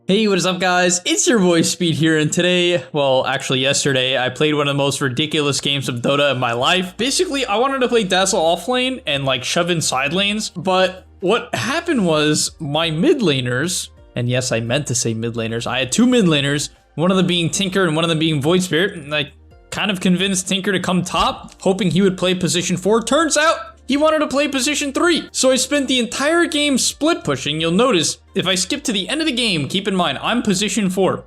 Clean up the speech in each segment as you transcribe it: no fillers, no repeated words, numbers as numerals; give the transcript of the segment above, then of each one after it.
Hey, what is up guys? It's your boy Speed here, and today, well actually yesterday, I played one of the most ridiculous games of Dota in my life. Basically, I wanted to play DAZZLE offlane and like shove in side lanes, but what happened was my mid laners, and yes I meant to say mid laners, I had two mid laners, one of them being Tinker and one of them being Void Spirit, and I kind of convinced Tinker to come top, hoping he would play position 4. Turns out, he wanted to play position 3. So I spent the entire game split pushing. You'll notice if I skip to the end of the game, keep in mind, I'm position 4.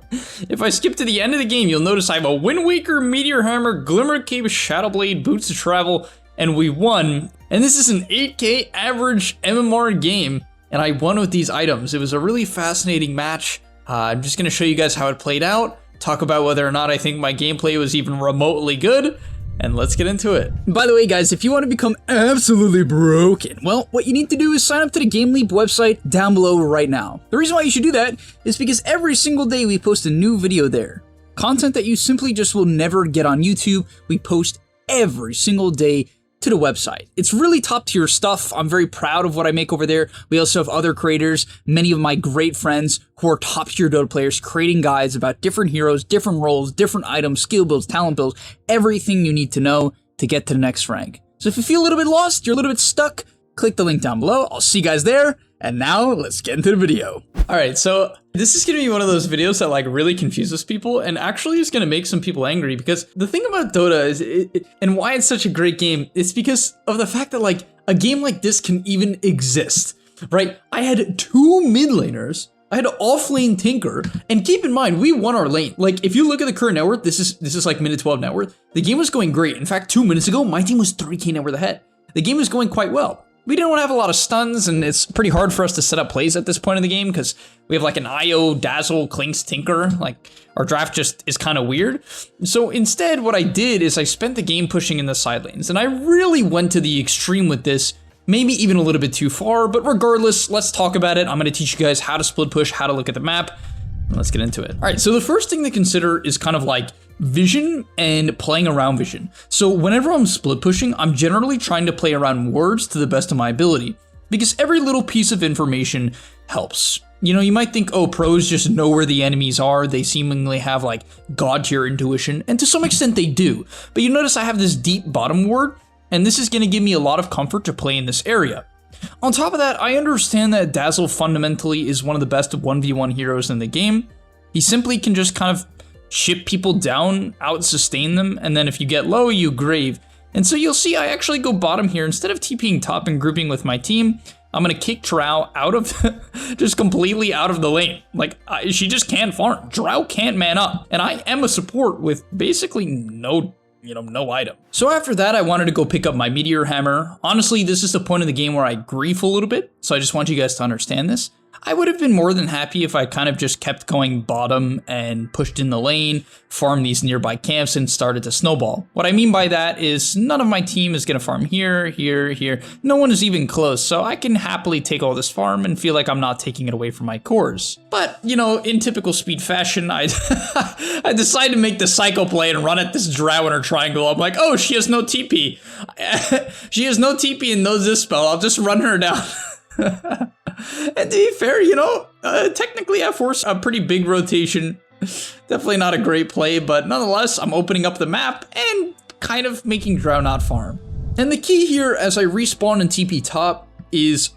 If I skip to the end of the game, you'll notice I have a Wind Waker, Meteor Hammer, Glimmer Cape, Shadow Blade, Boots of Travel, and we won. And this is an 8K average MMR game, and I won with these items. It was a really fascinating match. I'm just gonna show you guys how it played out, talk about whether or not I think my gameplay was even remotely good, and let's get into it. By the way, guys, if you want to become absolutely broken, well, what you need to do is sign up to the GameLeap website down below right now. The reason why you should do that is because every single day we post a new video there. Content that you simply just will never get on YouTube, we post every single day to the website. It's really top tier stuff. I'm very proud of what I make over there. We also have other creators, many of my great friends who are top tier Dota players, creating guides about different heroes, different roles, different items, skill builds, talent builds, everything you need to know to get to the next rank. So if you feel a little bit lost, you're a little bit stuck, click the link down below. I'll see you guys there. And now let's get into the video. All right, so this is gonna be one of those videos that like really confuses people and actually is gonna make some people angry, because the thing about Dota is, and why it's such a great game, is because of the fact that like a game like this can even exist, right? I had two mid laners, I had offlane Tinker, and keep in mind, we won our lane. Like if you look at the current net worth, this is like minute 12 net worth. The game was going great. In fact, 2 minutes ago, my team was 3K net worth ahead. The game was going quite well. We didn't have a lot of stuns, and it's pretty hard for us to set up plays at this point in the game because we have like an IO, Dazzle, Clinks, Tinker. Like our draft just is kind of weird. So instead, what I did is I spent the game pushing in the side lanes, and I really went to the extreme with this, maybe even a little bit too far, but regardless, let's talk about it. I'm gonna teach you guys how to split push, how to look at the map, and let's get into it. All right, so the first thing to consider is kind of like vision and playing around vision. So whenever I'm split pushing, I'm generally trying to play around wards to the best of my ability, because every little piece of information helps. You know, you might think, oh, pros just know where the enemies are. They seemingly have like god tier intuition, and to some extent they do. But you notice I have this deep bottom ward, and this is gonna give me a lot of comfort to play in this area. On top of that, I understand that Dazzle fundamentally is one of the best 1v1 heroes in the game. He simply can just kind of ship people down, out sustain them, and then if you get low, you grave. And so you'll see I actually go bottom here. Instead of TPing top and grouping with my team, I'm gonna kick Drow out of, just completely out of the lane. Like, she just can't farm. Drow can't man up. And I am a support with basically no item. So after that, I wanted to go pick up my Meteor Hammer. Honestly, this is the point of the game where I grief a little bit, so I just want you guys to understand this. I would have been more than happy if I kind of just kept going bottom and pushed in the lane, farmed these nearby camps, and started to snowball. What I mean by that is none of my team is going to farm here, here, here. No one is even close, so I can happily take all this farm and feel like I'm not taking it away from my cores. But, you know, in typical Speed fashion, I decided to make the psycho play and run at this Drow in her triangle. I'm like, oh, she has no TP. She has no TP and no Dispel. I'll just run her down. And to be fair, you know, technically I forced a pretty big rotation. Definitely not a great play, but nonetheless, I'm opening up the map and kind of making Drow not farm. And the key here as I respawn and TP top is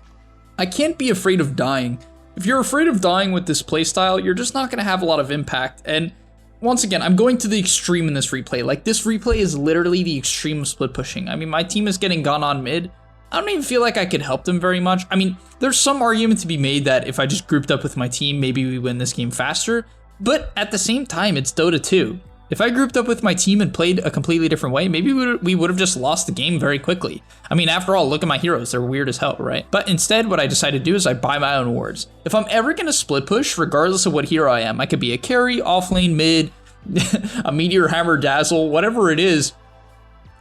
I can't be afraid of dying. If you're afraid of dying with this playstyle, you're just not going to have a lot of impact. And once again, I'm going to the extreme in this replay. Like, this replay is literally the extreme of split pushing. I mean, my team is getting gone on mid. I don't even feel like I could help them very much. I mean, there's some argument to be made that if I just grouped up with my team, maybe we win this game faster. But at the same time, it's Dota 2. If I grouped up with my team and played a completely different way, maybe we would have just lost the game very quickly. I mean, after all, look at my heroes. They're weird as hell, right? But instead, what I decided to do is I buy my own wards. If I'm ever going to split push, regardless of what hero I am, I could be a carry, offlane, mid, a Meteor Hammer, Dazzle, whatever it is.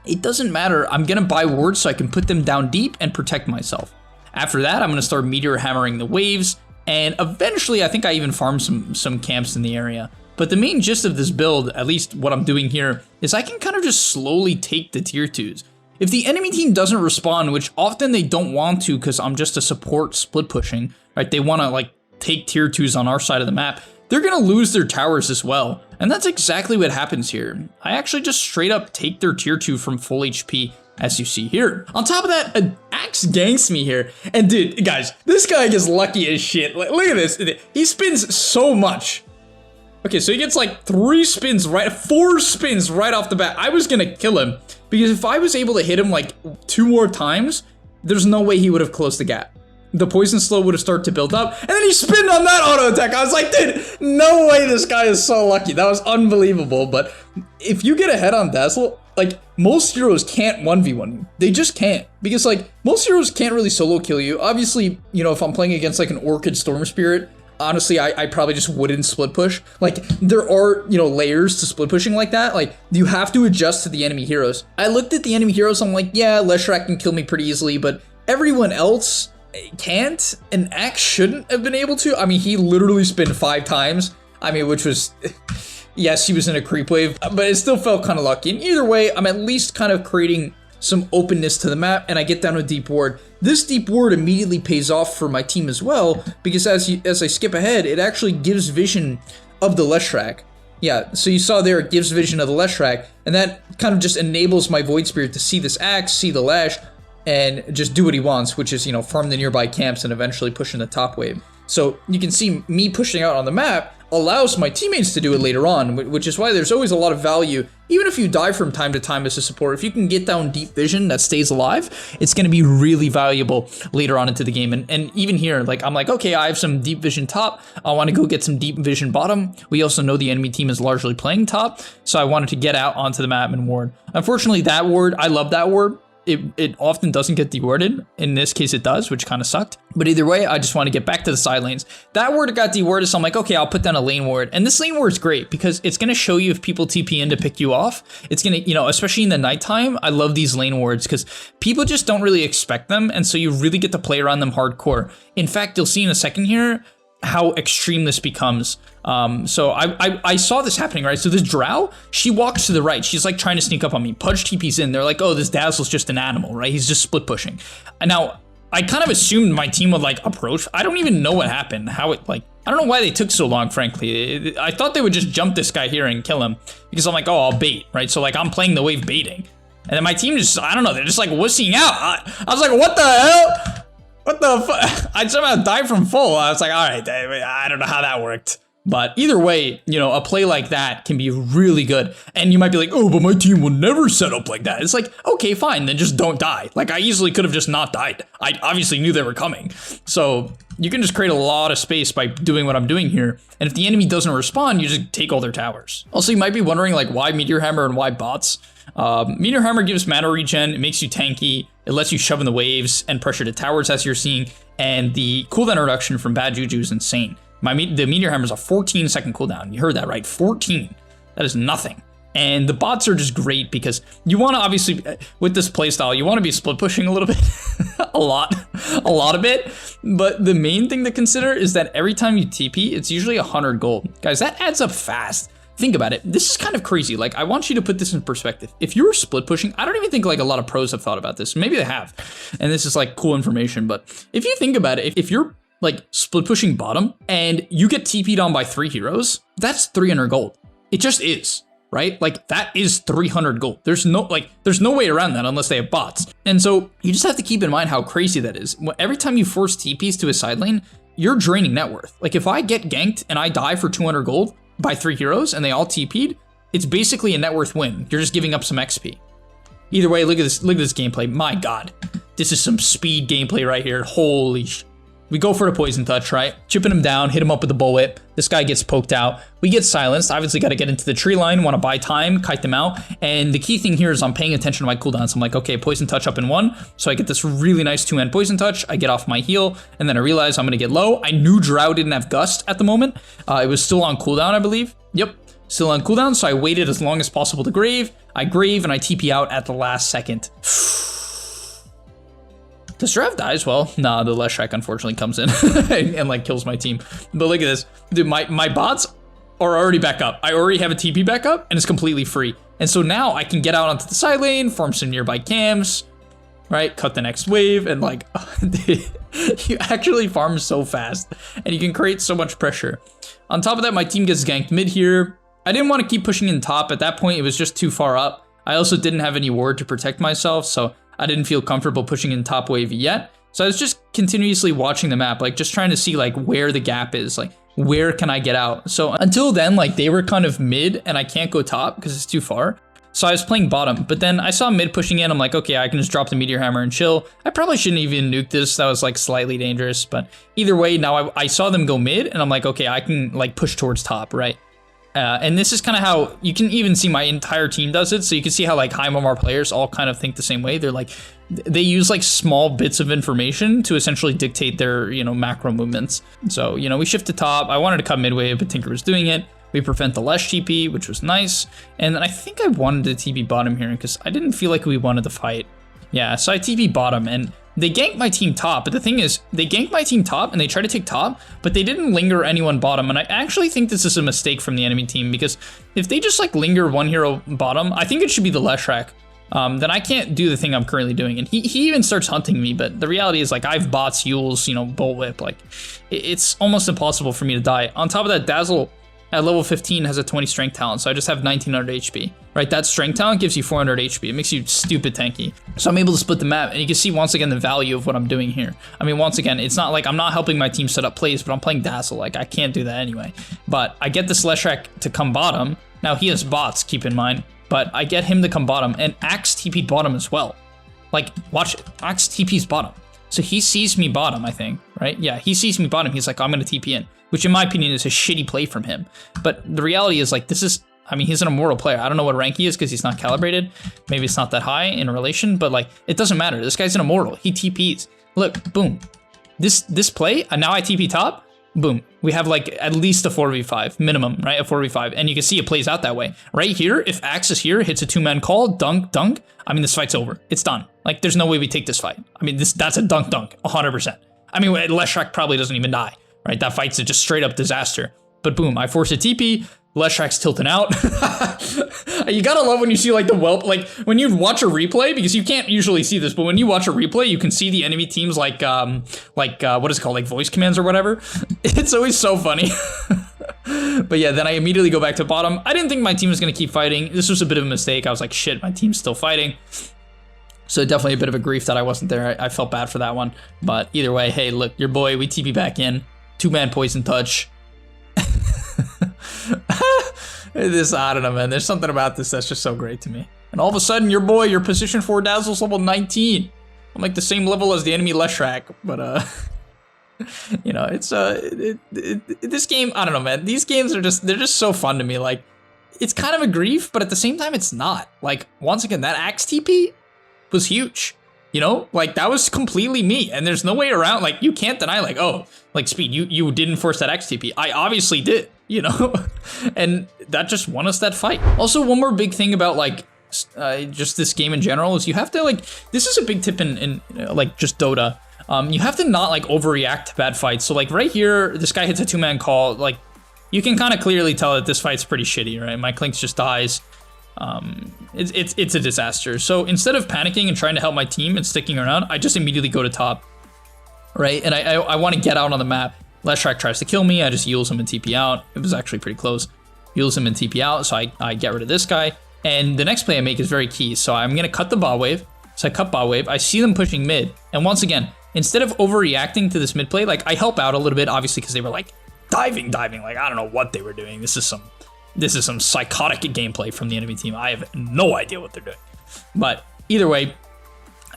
It doesn't matter. I'm gonna buy wards so I can put them down deep and protect myself. After that, I'm gonna start Meteor Hammering the waves, and eventually I think I even farm some camps in the area. But the main gist of this build, at least what I'm doing here, is I can kind of just slowly take the tier 2s. If the enemy team doesn't respond, which often they don't want to because I'm just a support split pushing, right? They want to like take tier 2s on our side of the map, they're gonna lose their towers as well. And that's exactly what happens here. I actually just straight up take their tier 2 from full HP, as you see here. On top of that, an Axe ganks me here. And dude, guys, this guy gets lucky as shit. Like, look at this. He spins so much. Okay, so he gets like 4 spins right off the bat. I was gonna kill him because if I was able to hit him like 2 more times, there's no way he would have closed the gap. The poison slow would have started to build up, and then he spinned on that auto attack. I was like, dude, no way this guy is so lucky. That was unbelievable. But if you get ahead on Dazzle, like, most heroes can't 1v1 you. They just can't. Because, like, most heroes can't really solo kill you. Obviously, you know, if I'm playing against, like, an Orchid Storm Spirit, honestly, I probably just wouldn't split push. Like, there are, you know, layers to split pushing like that. Like, you have to adjust to the enemy heroes. I looked at the enemy heroes, I'm like, yeah, Leshrac can kill me pretty easily, but everyone else can't, and Axe shouldn't have been able to. I mean, he literally spinned 5 times. I mean, which was, yes, he was in a creep wave, but it still felt kind of lucky. And either way, I'm at least kind of creating some openness to the map, and I get down a deep ward. This deep ward immediately pays off for my team as well, because as I skip ahead, it actually gives vision of the Leshrac. Yeah, so you saw there, it gives vision of the Leshrac, and that kind of just enables my Void Spirit to see this Axe, see the Lash, and just do what he wants, which is, you know, farm the nearby camps and eventually push in the top wave. So you can see me pushing out on the map allows my teammates to do it later on, which is why there's always a lot of value. Even if you die from time to time as a support, if you can get down deep vision that stays alive, it's going to be really valuable later on into the game. And even here, like, I'm like, okay, I have some deep vision top. I want to go get some deep vision bottom. We also know the enemy team is largely playing top, so I wanted to get out onto the map and ward. Unfortunately, that ward, I love that ward. It often doesn't get dewarded. In this case, it does, which kind of sucked. But either way, I just want to get back to the side lanes. That ward got dewarded, so I'm like, okay, I'll put down a lane ward. And this lane ward is great because it's going to show you if people TP in to pick you off. It's going to, you know, especially in the nighttime, I love these lane wards because people just don't really expect them. And so you really get to play around them hardcore. In fact, you'll see in a second here how extreme this becomes. So I saw this happening, right? So this Drow, she walks to the right. She's like trying to sneak up on me. Pudge TP's in. They're like, oh, this Dazzle's just an animal, right? He's just split pushing. And now I kind of assumed my team would like approach. I don't even know what happened. How it like, I don't know why they took so long, frankly. I thought they would just jump this guy here and kill him because I'm like, oh, I'll bait, right? So like I'm playing the wave baiting. And then my team just, I don't know, they're just like wussying out. I was like, what the hell? What the fuck? I somehow died from full. I was like, all right, I don't know how that worked. But either way, you know, a play like that can be really good. And you might be like, oh, but my team will never set up like that. It's like, okay, fine, then just don't die. Like, I easily could have just not died. I obviously knew they were coming. So you can just create a lot of space by doing what I'm doing here. And if the enemy doesn't respond, you just take all their towers. Also, you might be wondering, like, why Meteor Hammer and why bots? Meteor Hammer gives mana regen, it makes you tanky, it lets you shove in the waves and pressure to towers as you're seeing, and the cooldown reduction from Bad Juju is insane. The Meteor Hammer is a 14-second cooldown. You heard that, right? 14. That is nothing. And the bots are just great because you want to obviously, with this playstyle, you want to be split pushing a little bit, a lot of it. But the main thing to consider is that every time you TP, it's usually 100 gold. Guys, that adds up fast. Think about it. This is kind of crazy. Like, I want you to put this in perspective. If you were split pushing, I don't even think like a lot of pros have thought about this. Maybe they have. And this is like cool information. But if you think about it, if you're like split pushing bottom and you get TP'd on by 3 heroes, that's 300 gold. It just is, right? Like that is 300 gold. There's no way around that unless they have bots. And so you just have to keep in mind how crazy that is. Every time you force TPs to a side lane, you're draining net worth. Like if I get ganked and I die for 200 gold, by 3 heroes and they all TP'd, it's basically a net worth win. You're just giving up some XP. Either way, look at this gameplay. My God, this is some speed gameplay right here. Holy sh. We go for the poison touch, right? Chipping him down, hit him up with the bullwhip. This guy gets poked out. We get silenced. Obviously got to get into the tree line, want to buy time, kite them out. And the key thing here is I'm paying attention to my cooldowns. I'm like, okay, poison touch up in 1. So I get this really nice 2-end poison touch. I get off my heal, and then I realize I'm going to get low. I knew Drow didn't have Gust at the moment. It was still on cooldown, I believe. Yep, still on cooldown. So I waited as long as possible to grave. I grave, and I TP out at the last second. Does Drav die as well? Nah, the Leshrac unfortunately comes in and like kills my team. But look at this. Dude, my bots are already back up. I already have a TP back up and it's completely free. And so now I can get out onto the side lane, form some nearby camps, right? Cut the next wave and like, You actually farm so fast, and you can create so much pressure. On top of that, my team gets ganked mid here. I didn't want to keep pushing in top. At that point, it was just too far up. I also didn't have any ward to protect myself, so I didn't feel comfortable pushing in top wave yet. So I was just continuously watching the map, like just trying to see like where the gap is, like where can I get out? So until then, like they were kind of mid and I can't go top because it's too far. So I was playing bottom, but then I saw mid pushing in. I'm like, okay, I can just drop the meteor hammer and chill. I probably shouldn't even nuke this. That was like slightly dangerous, but either way, now I saw them go mid and I'm like, okay, I can like push towards top, right? And this is kind of how you can even see my entire team does it. So you can see how like high MMR players all kind of think the same way. They're like, they use like small bits of information to essentially dictate their, you know, macro movements. So, you know, we shift to top. I wanted to cut midway, but Tinker was doing it. We prevent the Lesh TP, which was nice. And then I think I wanted to TP bottom here because I didn't feel like we wanted to fight. Yeah, so I TP bottom and they ganked my team top, but the thing is, they ganked my team top and they tried to take top, but they didn't linger anyone bottom. And I actually think this is a mistake from the enemy team because if they just like linger one hero bottom, I think it should be the Leshrac. Then I can't do the thing I'm currently doing. And he even starts hunting me, but the reality is like I have bots, Yules, you know, bullwhip. Like it's almost impossible for me to die. On top of that, Dazzle at level 15 has a 20 strength talent, so I just have 1900 HP, right? That strength talent gives you 400 HP. It makes you stupid tanky. So I'm able to split the map, and you can see once again the value of what I'm doing here. I mean, once again, it's not like I'm not helping my team set up plays, but I'm playing Dazzle. Like, I can't do that anyway. But I get this Leshrac to come bottom. Now, he has bots, keep in mind, but I get him to come bottom, and Axe TP'd bottom as well. Like, watch it. Axe TP's bottom. So he sees me bottom, I think, right? Yeah, he sees me bottom. He's like, I'm going to TP in, which in my opinion is a shitty play from him. But the reality is like, this is, I mean, he's an immortal player. I don't know what rank he is because he's not calibrated. Maybe it's not that high in relation, but like, it doesn't matter. This guy's an immortal. He TPs. Look, boom. This play, and now I TP top, boom. We have like at least a 4v5 minimum, right? A 4v5. And you can see it plays out that way. Right here, if Axe is here, hits a two-man call, dunk, dunk. I mean, this fight's over. It's done. Like, there's no way we take this fight. I mean, that's a dunk, 100%. I mean, Leshrac probably doesn't even die, right? That fight's a just straight up disaster. But boom, I force a TP. Leshrac's tilting out. You gotta love when you see like the whelp, like when you watch a replay, because you can't usually see this, but when you watch a replay, you can see the enemy teams like what is it called, like voice commands or whatever. It's always so funny. But yeah, then I immediately go back to bottom. I didn't think my team was gonna keep fighting. This was a bit of a mistake. I was like, shit, my team's still fighting. So definitely a bit of a grief that I wasn't there. I felt bad for that one. But either way, hey, look, your boy, we TP back in. Two-man poison touch. This, I don't know, man. There's something about this that's just so great to me. And all of a sudden, your boy, your position 4 Dazzle's level 19. I'm like the same level as the enemy Leshrac, but you know, it's this game, I don't know, man. These games are just, they're just so fun to me. Like, it's kind of a grief, but at the same time, it's not. Like, once again, that Axe TP was huge. You know, like that was completely me, and there's no way around. Like, you can't deny, like, oh, like Speed, you didn't force that X TP. I obviously did, you know, and that just won us that fight. Also, one more big thing about like just this game in general is you have to like, this is a big tip in like just Dota. You have to not like overreact to bad fights. So like right here, this guy hits a two-man call. Like, you can kind of clearly tell that this fight's pretty shitty, right? My Clinks just dies. It's a disaster. So instead of panicking and trying to help my team and sticking around, I just immediately go to top, right? And I want to get out on the map. Leshrac tries to kill me. I just Yules him and TP out. It was actually pretty close. Yules him and TP out, so I get rid of this guy. And the next play I make is very key. So I'm going to cut the bot wave. So I cut bot wave. I see them pushing mid. And once again, instead of overreacting to this mid play, like I help out a little bit, obviously, because they were like diving. Like, I don't know what they were doing. This is some psychotic gameplay from the enemy team. I have no idea what they're doing. But either way,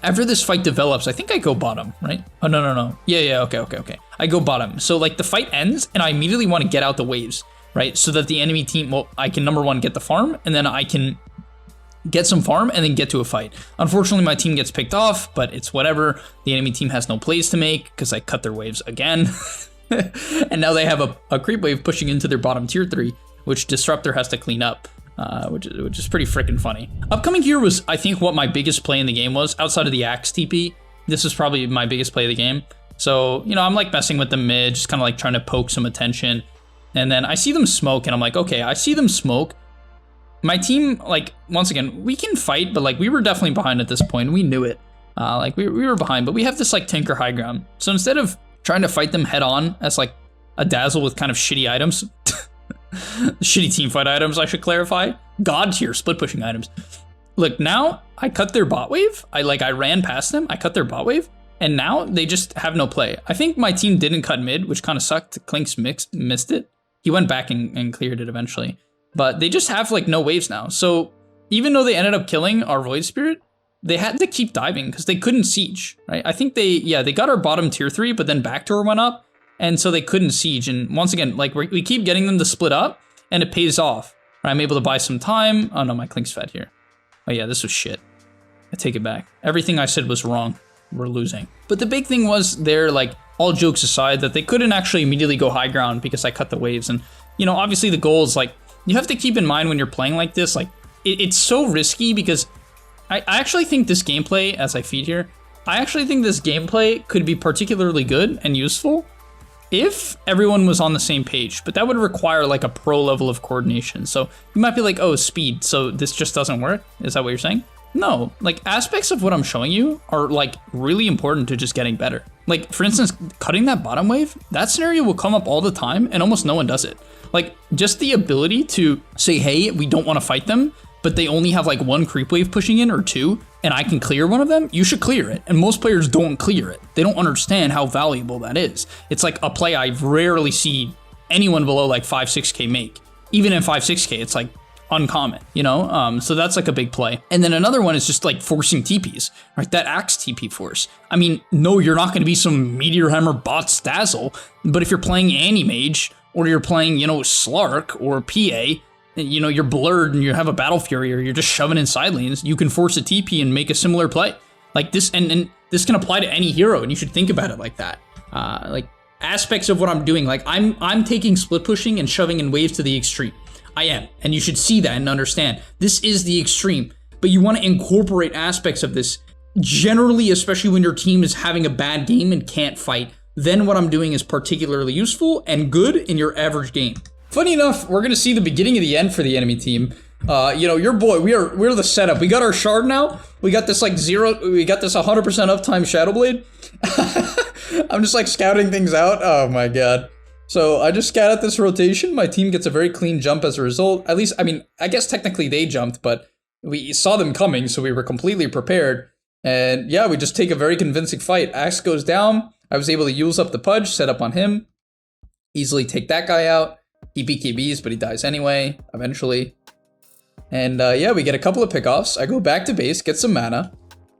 after this fight develops, I think I go bottom, right? Oh, no. Yeah, okay. I go bottom. So like the fight ends and I immediately want to get out the waves, right? So that the enemy team, well, I can number one, get the farm, and then I can get some farm and then get to a fight. Unfortunately, my team gets picked off, but it's whatever. The enemy team has no plays to make because I cut their waves again. And now they have a creep wave pushing into their bottom tier 3. Which Disruptor has to clean up, which is pretty freaking funny. Upcoming here was, I think, what my biggest play in the game was, outside of the Axe TP. This is probably my biggest play of the game. So, you know, I'm like messing with the mid, just kind of like trying to poke some attention. And then I see them smoke, and I'm like, okay, I see them smoke. My team, like, once again, we can fight, but like we were definitely behind at this point. We knew it. Like we were behind, but we have this like Tinker high ground. So instead of trying to fight them head on as like a Dazzle with kind of shitty items, shitty team fight items, I should clarify, god tier split pushing items. Look, now I cut their bot wave. I ran past them, I cut their bot wave, and now they just have no play. I think my team didn't cut mid, which kind of sucked. Clinks missed it. He went back and cleared it eventually. But they just have like no waves now. So even though they ended up killing our Void Spirit, they had to keep diving because they couldn't siege, right? I think they got our bottom tier 3, but then backdoor went up. And so they couldn't siege. And once again, like we keep getting them to split up and it pays off. Right? I'm able to buy some time. Oh no, my Clink's fed here. Oh yeah, this was shit. I take it back. Everything I said was wrong. We're losing. But the big thing was there, like all jokes aside, that they couldn't actually immediately go high ground because I cut the waves. And, you know, obviously the goal is like, you have to keep in mind when you're playing like this, like it's so risky because I actually think this gameplay, as I feed here, I actually think this gameplay could be particularly good and useful if everyone was on the same page, but that would require like a pro level of coordination. So you might be like, oh, speed, so this just doesn't work? Is that what you're saying? No, like aspects of what I'm showing you are like really important to just getting better. Like for instance, cutting that bottom wave, that scenario will come up all the time and almost no one does it. Like just the ability to say, hey, we don't want to fight them, but they only have like 1 creep wave pushing in or 2, and I can clear one of them, you should clear it. And most players don't clear it. They don't understand how valuable that is. It's like a play I rarely see anyone below like 5-6K make. Even in 5-6K, it's like uncommon, you know? So that's like a big play. And then another one is just like forcing TPs, right? That axe TP force. I mean, no, you're not gonna be some Meteor Hammer bots Dazzle, but if you're playing Animage, or you're playing, you know, Slark or PA, you know, you're blurred and you have a Battle Fury or you're just shoving in side lanes, you can force a TP and make a similar play. Like this, and this can apply to any hero, and you should think about it like that. Like aspects of what I'm doing, like I'm taking split pushing and shoving in waves to the extreme. I am, and you should see that and understand. This is the extreme, but you want to incorporate aspects of this, generally, especially when your team is having a bad game and can't fight. Then what I'm doing is particularly useful and good in your average game. Funny enough, we're gonna see the beginning of the end for the enemy team. You know, your boy, we're the setup. We got our shard now. We got this like we got this 100% uptime Shadowblade. I'm just like scouting things out. Oh my god. So I just scout out this rotation. My team gets a very clean jump as a result. At least, I mean, I guess technically they jumped, but we saw them coming, so we were completely prepared. And yeah, we just take a very convincing fight. Axe goes down. I was able to use up the pudge, set up on him, easily take that guy out. He BKBs, but he dies anyway, eventually. And yeah, we get a couple of pickoffs. I go back to base, get some mana,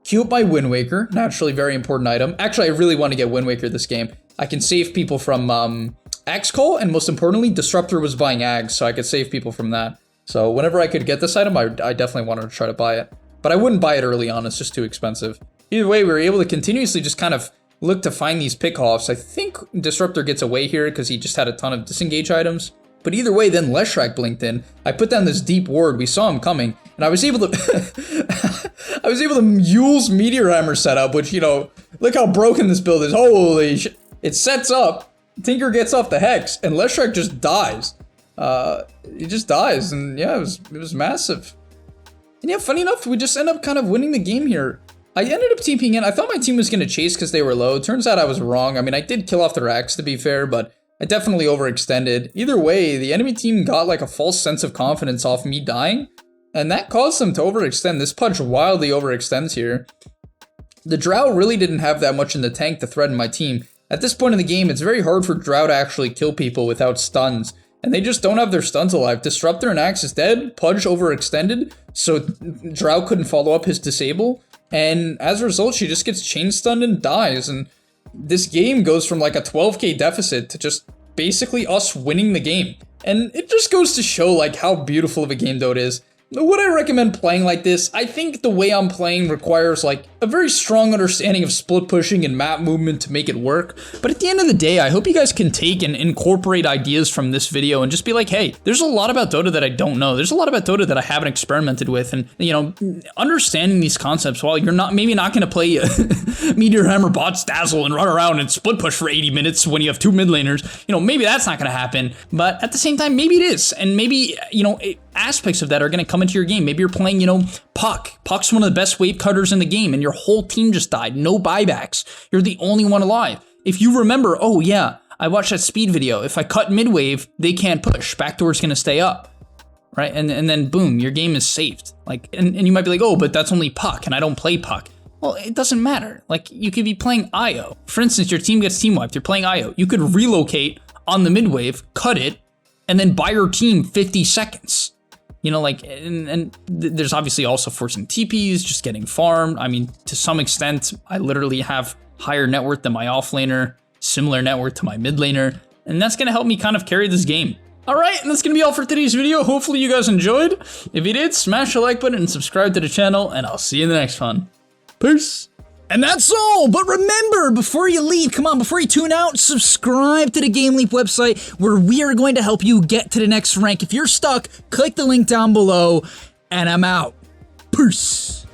queue up my Wind Waker, naturally very important item. Actually, I really want to get Wind Waker this game. I can save people from Axe Call, and most importantly, Disruptor was buying Ags, so I could save people from that. So whenever I could get this item, I definitely wanted to try to buy it. But I wouldn't buy it early on, it's just too expensive. Either way, we were able to continuously just kind of look to find these pickoffs. I think Disruptor gets away here because he just had a ton of disengage items. But either way, then Leshrac blinked in. I put down this deep ward. We saw him coming, and I was able to I was able to Yule's Meteor Hammer setup, which, you know, look how broken this build is. Holy shit. It sets up, Tinker gets off the Hex, and Leshrac just dies. He just dies, and yeah, it was massive. And yeah, funny enough, we just end up kind of winning the game here. I ended up TPing in. I thought my team was going to chase because they were low. Turns out I was wrong. I mean, I did kill off the Rax, to be fair, but I definitely overextended. Either way, the enemy team got like a false sense of confidence off me dying, and that caused them to overextend. This punch wildly overextends here. The Drow really didn't have that much in the tank to threaten my team. At this point in the game, it's very hard for Drow to actually kill people without stuns, and they just don't have their stuns alive. Disruptor and Axe is dead, Pudge overextended, so Drow couldn't follow up his disable, and as a result, she just gets chain stunned and dies, and this game goes from like a 12k deficit to just basically us winning the game. And it just goes to show like how beautiful of a game Dota is. Would I recommend playing like this? I think the way I'm playing requires like a very strong understanding of split pushing and map movement to make it work. But at the end of the day, I hope you guys can take and incorporate ideas from this video and just be like, hey, there's a lot about Dota that I don't know. There's a lot about Dota that I haven't experimented with. And, you know, understanding these concepts while you're maybe not going to play Meteor Hammer bots Dazzle and run around and split push for 80 minutes when you have 2 mid laners, you know, maybe that's not going to happen. But at the same time, maybe it is. And maybe, you know, aspects of that are going to come into your game. Maybe you're playing, you know, Puck. Puck's one of the best wave cutters in the game, and your whole team just died. No buybacks. You're the only one alive. If you remember, oh yeah, I watched that speed video. If I cut mid-wave, they can't push. Backdoor's going to stay up. Right, and then boom, your game is saved. Like, and you might be like, oh, but that's only Puck, and I don't play Puck. Well, it doesn't matter. Like, you could be playing IO. For instance, your team gets team wiped. You're playing IO. You could relocate on the mid wave, cut it, and then buy your team 50 seconds. You know, like, and there's obviously also forcing TPs, just getting farmed. I mean, to some extent, I literally have higher net worth than my offlaner, similar net worth to my mid laner, and that's gonna help me kind of carry this game. Alright, and that's gonna be all for today's video. Hopefully you guys enjoyed. If you did, smash the like button and subscribe to the channel, and I'll see you in the next one. Peace. And that's all, but remember, before you leave, come on, before you tune out, subscribe to the GameLeap website, where we are going to help you get to the next rank. If you're stuck, click the link down below, and I'm out. Peace.